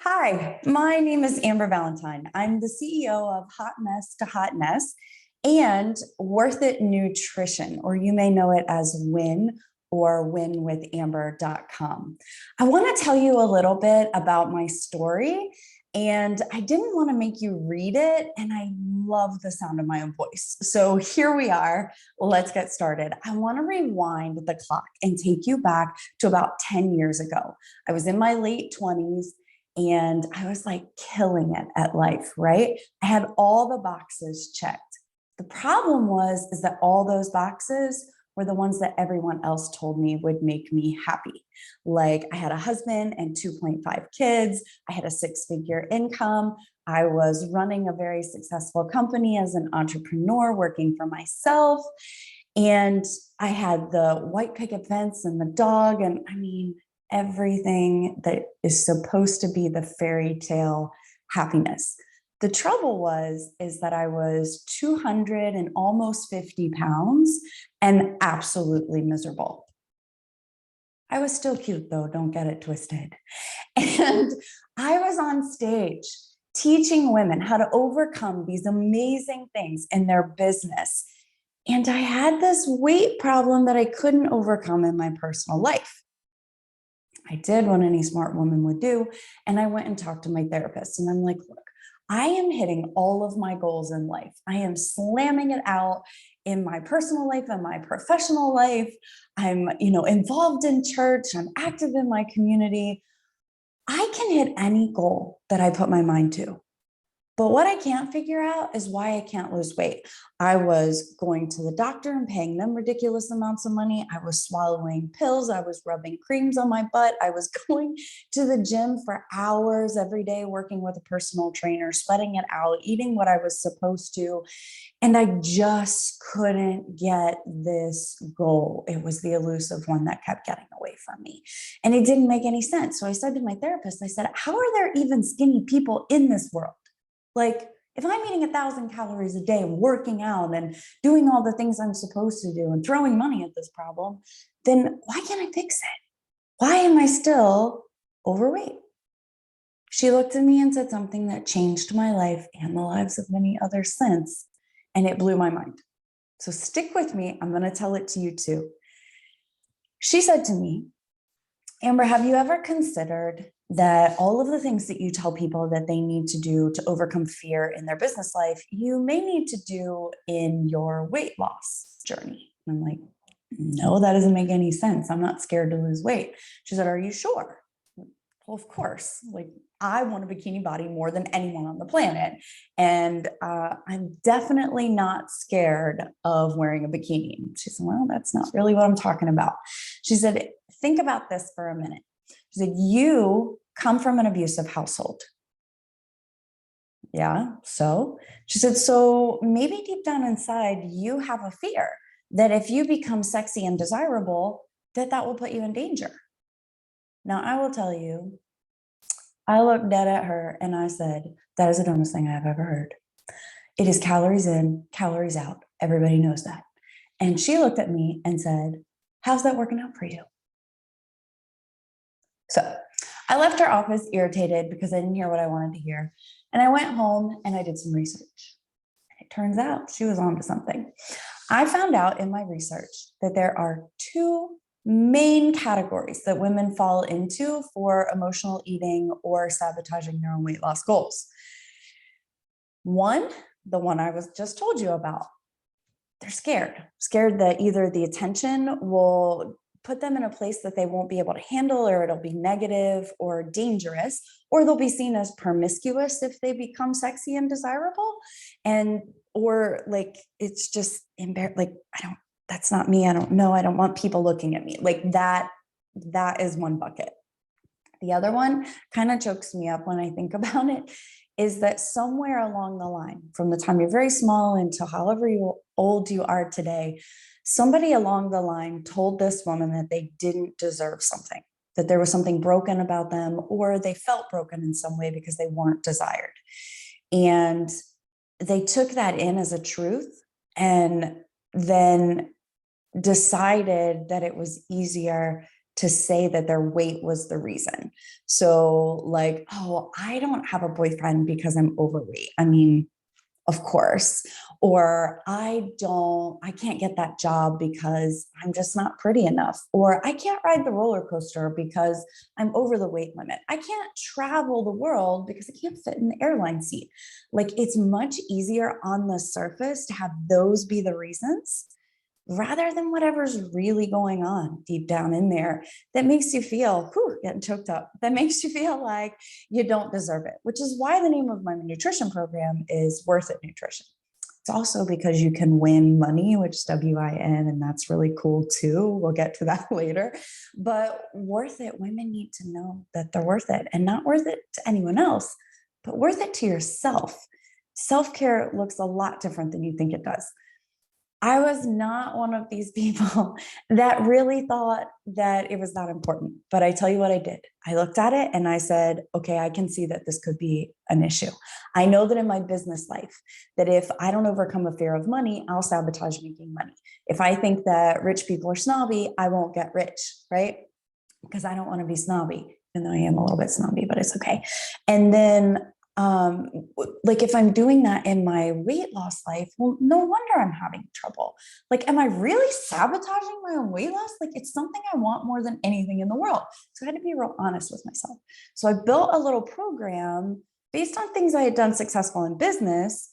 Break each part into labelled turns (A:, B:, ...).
A: Hi, my name is Amber Valentine. I'm the CEO of Hot Mess to Hotness and Worth It Nutrition, or you may know it as W.I.N or winwithamber.com. I want to tell you a little bit about my story, and I didn't want to make you read it, and I love the sound of my own voice. So here we are. Let's get started. I want to rewind the clock and take you back to about 10 years ago. I was in my late 20s. And I was like killing it at life, right? I had all the boxes checked. The problem is that all those boxes were the ones that everyone else told me would make me happy. Like I had a husband and 2.5 kids. I had a six-figure income. I was running a very successful company as an entrepreneur working for myself. And I had the white picket fence and the dog. And I mean, everything that is supposed to be the fairy tale happiness. The trouble is that I was 200 and almost 50 pounds and absolutely miserable. I was still cute though, don't get it twisted. And I was on stage teaching women how to overcome these amazing things in their business. And I had this weight problem that I couldn't overcome in my personal life. I did what any smart woman would do. And I went and talked to my therapist. And I'm like, look, I am hitting all of my goals in life. I am slamming it out in my personal life and my professional life. I'm, involved in church. I'm active in my community. I can hit any goal that I put my mind to. But what I can't figure out is why I can't lose weight. I was going to the doctor and paying them ridiculous amounts of money. I was swallowing pills. I was rubbing creams on my butt. I was going to the gym for hours every day, working with a personal trainer, sweating it out, eating what I was supposed to. And I just couldn't get this goal. It was the elusive one that kept getting away from me. And it didn't make any sense. So I said to my therapist, I said, how are there even skinny people in this world? Like, if I'm eating 1,000 calories a day, working out and doing all the things I'm supposed to do and throwing money at this problem, then why can't I fix it? Why am I still overweight? She looked at me and said something that changed my life and the lives of many others since, and it blew my mind. So stick with me. I'm going to tell it to you too. She said to me, Amber, have you ever considered that all of the things that you tell people that they need to do to overcome fear in their business life, you may need to do in your weight loss journey? And I'm like, no, that doesn't make any sense. I'm not scared to lose weight. She said, are you sure? Well, of course. Like, I want a bikini body more than anyone on the planet. And I'm definitely not scared of wearing a bikini. She said, well, that's not really what I'm talking about. She said, think about this for a minute. She said, you come from an abusive household. Yeah. So she said, so maybe deep down inside, you have a fear that if you become sexy and desirable, that will put you in danger. Now, I will tell you, I looked dead at her and I said, that is the dumbest thing I've ever heard. It is calories in, calories out. Everybody knows that. And she looked at me and said, how's that working out for you? So I left her office irritated because I didn't hear what I wanted to hear. And I went home and I did some research. And it turns out she was onto something. I found out in my research that there are two main categories that women fall into for emotional eating or sabotaging their own weight loss goals. One, the one I was just told you about. They're scared that either the attention will put them in a place that they won't be able to handle, or it'll be negative or dangerous, or they'll be seen as promiscuous if they become sexy and desirable. Or like, it's just like, that's not me. I don't know. I don't want people looking at me like that. That is one bucket. The other one kind of chokes me up when I think about it, is that somewhere along the line, from the time you're very small until however old you are today, somebody along the line told this woman that they didn't deserve something, that there was something broken about them, or they felt broken in some way because they weren't desired. And they took that in as a truth and then decided that it was easier to say that their weight was the reason. So like, oh, I don't have a boyfriend because I'm overweight. I mean, of course. Or I can't get that job because I'm just not pretty enough. Or I can't ride the roller coaster because I'm over the weight limit. I can't travel the world because I can't fit in the airline seat. Like, it's much easier on the surface to have those be the reasons rather than whatever's really going on deep down in there that makes you feel, getting choked up, that makes you feel like you don't deserve it, which is why the name of my nutrition program is Worth It Nutrition. It's also because you can win money, which is W.I.N, and that's really cool too. We'll get to that later. But worth it, women need to know that they're worth it, and not worth it to anyone else, but worth it to yourself. Self-care looks a lot different than you think it does. I was not one of these people that really thought that it was that important. But I tell you what I did. I looked at it and I said, okay, I can see that this could be an issue. I know that in my business life, that if I don't overcome a fear of money, I'll sabotage making money. If I think that rich people are snobby, I won't get rich, right? Because I don't want to be snobby, even though I am a little bit snobby, but it's okay. And then like if I'm doing that in my weight loss life, well, no wonder I'm having trouble. Like, am I really sabotaging my own weight loss? Like, it's something I want more than anything in the world. So I had to be real honest with myself. So I built a little program based on things I had done successful in business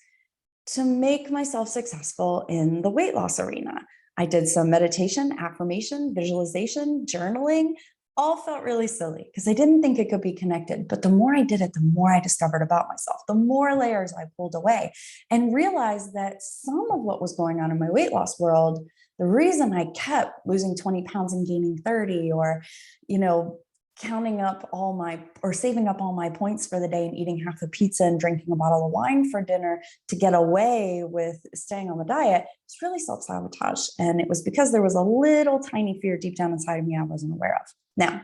A: to make myself successful in the weight loss arena. I did some meditation, affirmation, visualization, journaling. All felt really silly because I didn't think it could be connected. But the more I did it, the more I discovered about myself, the more layers I pulled away and realized that some of what was going on in my weight loss world, the reason I kept losing 20 pounds and gaining 30, or, counting up all my, or saving up all my points for the day and eating half a pizza and drinking a bottle of wine for dinner to get away with staying on the diet, it's really self-sabotage. And it was because there was a little tiny fear deep down inside of me I wasn't aware of. Now,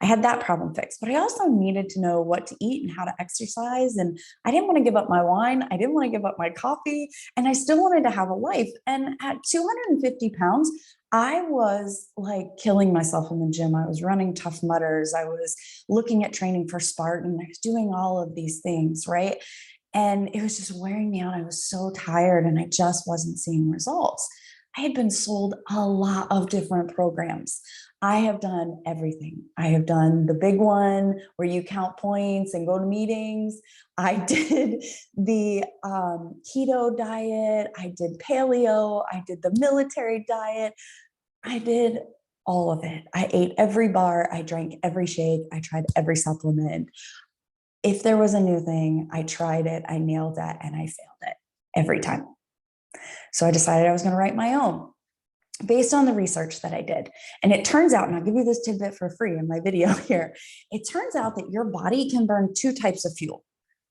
A: I had that problem fixed, but I also needed to know what to eat and how to exercise. And I didn't want to give up my wine. I didn't want to give up my coffee. And I still wanted to have a life. And at 250 pounds, I was like killing myself in the gym. I was running Tough Mudders. I was looking at training for Spartan. I was doing all of these things, right? And it was just wearing me out. I was so tired and I just wasn't seeing results. I had been sold a lot of different programs. I have done everything. I have done the big one where you count points and go to meetings. I did the keto diet. I did paleo. I did the military diet. I did all of it. I ate every bar. I drank every shake. I tried every supplement. If there was a new thing, I tried it. I nailed it and I failed it every time. So I decided I was going to write my own based on the research that I did. And it turns out, and I'll give you this tidbit for free in my video here, it turns out that your body can burn two types of fuel.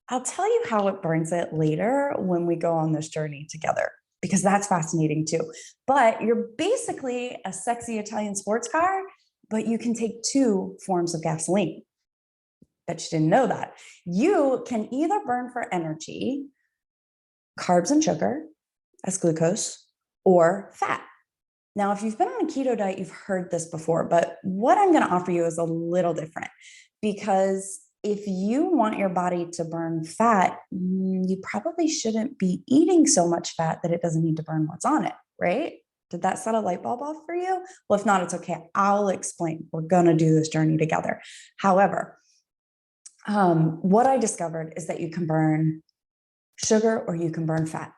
A: I'll tell you how it burns it later when we go on this journey together, because that's fascinating too. But you're basically a sexy Italian sports car, but you can take two forms of gasoline. Bet you didn't know that. You can either burn for energy, carbs and sugar as glucose, or fat. Now, if you've been on a keto diet, you've heard this before, but what I'm going to offer you is a little different, because if you want your body to burn fat, you probably shouldn't be eating so much fat that it doesn't need to burn what's on it, right? Did that set a light bulb off for you? Well, if not, it's okay. I'll explain. We're going to do this journey together. However, what I discovered is that you can burn sugar or you can burn fat.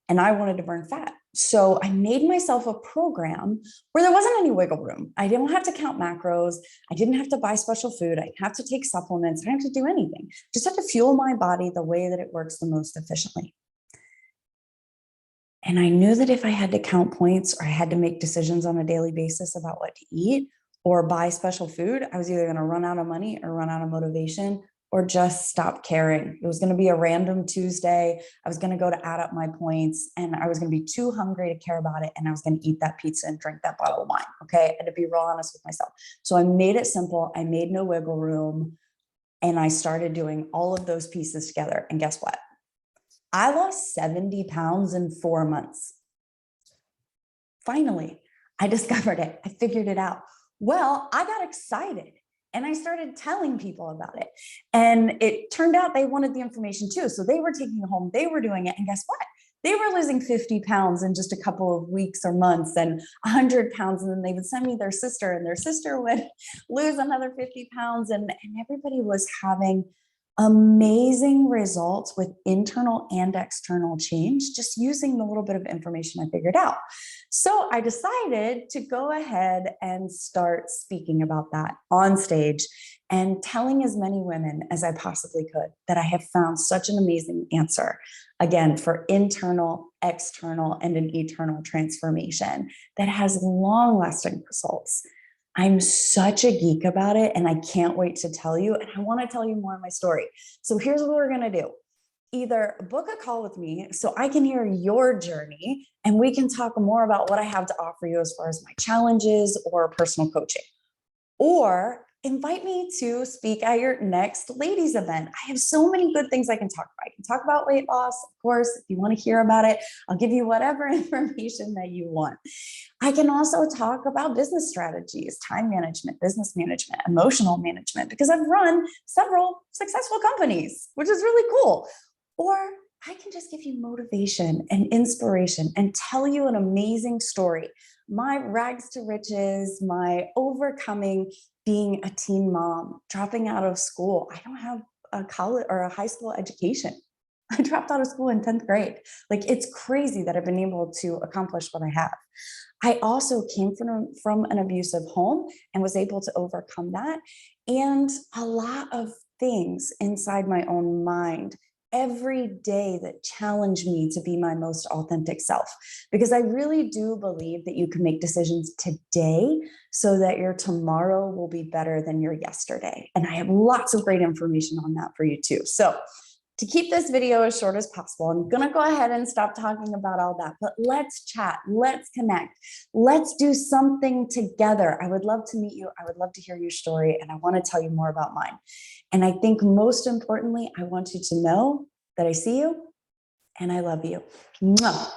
A: And I wanted to burn fat. So I made myself a program where there wasn't any wiggle room. I didn't have to count macros. I didn't have to buy special food. I didn't have to take supplements. I didn't have to do anything. Just have to fuel my body the way that it works the most efficiently. And I knew that if I had to count points or I had to make decisions on a daily basis about what to eat or buy special food, I was either going to run out of money or run out of motivation or just stop caring. It was going to be a random Tuesday. I was going to go to add up my points and I was going to be too hungry to care about it. And I was going to eat that pizza and drink that bottle of wine. Okay. I had to be real honest with myself. So I made it simple. I made no wiggle room. And I started doing all of those pieces together. And guess what? I lost 70 pounds in 4 months. Finally, I discovered it. I figured it out. Well, I got excited and I started telling people about it. And it turned out they wanted the information too. So they were taking it home, they were doing it. And guess what? They were losing 50 pounds in just a couple of weeks or months and 100 pounds. And then they would send me their sister, and their sister would lose another 50 pounds. And everybody was having amazing results with internal and external change just using the little bit of information I figured out. So I decided to go ahead and start speaking about that on stage and telling as many women as I possibly could that I have found such an amazing answer, again, for internal, external, and an eternal transformation that has long lasting results. I'm such a geek about it, and I can't wait to tell you. And I want to tell you more of my story. So here's what we're going to do: either book a call with me so I can hear your journey and we can talk more about what I have to offer you as far as my challenges or personal coaching, or invite me to speak at your next ladies event. I have so many good things I can talk about. I can talk about weight loss, of course. If you want to hear about it, I'll give you whatever information that you want. I can also talk about business strategies, time management, business management, emotional management, because I've run several successful companies, which is really cool. Or I can just give you motivation and inspiration and tell you an amazing story. My rags to riches, my overcoming being a teen mom, dropping out of school. I don't have a college or a high school education. I dropped out of school in 10th grade. Like, it's crazy that I've been able to accomplish what I have. I also came from an abusive home and was able to overcome that. And a lot of things inside my own mind every day that challenge me to be my most authentic self. Because I really do believe that you can make decisions today so that your tomorrow will be better than your yesterday. And I have lots of great information on that for you too. So to keep this video as short as possible, I'm going to go ahead and stop talking about all that, but let's chat, let's connect, let's do something together. I would love to meet you. I would love to hear your story, and I want to tell you more about mine. And I think most importantly, I want you to know that I see you and I love you. Mwah.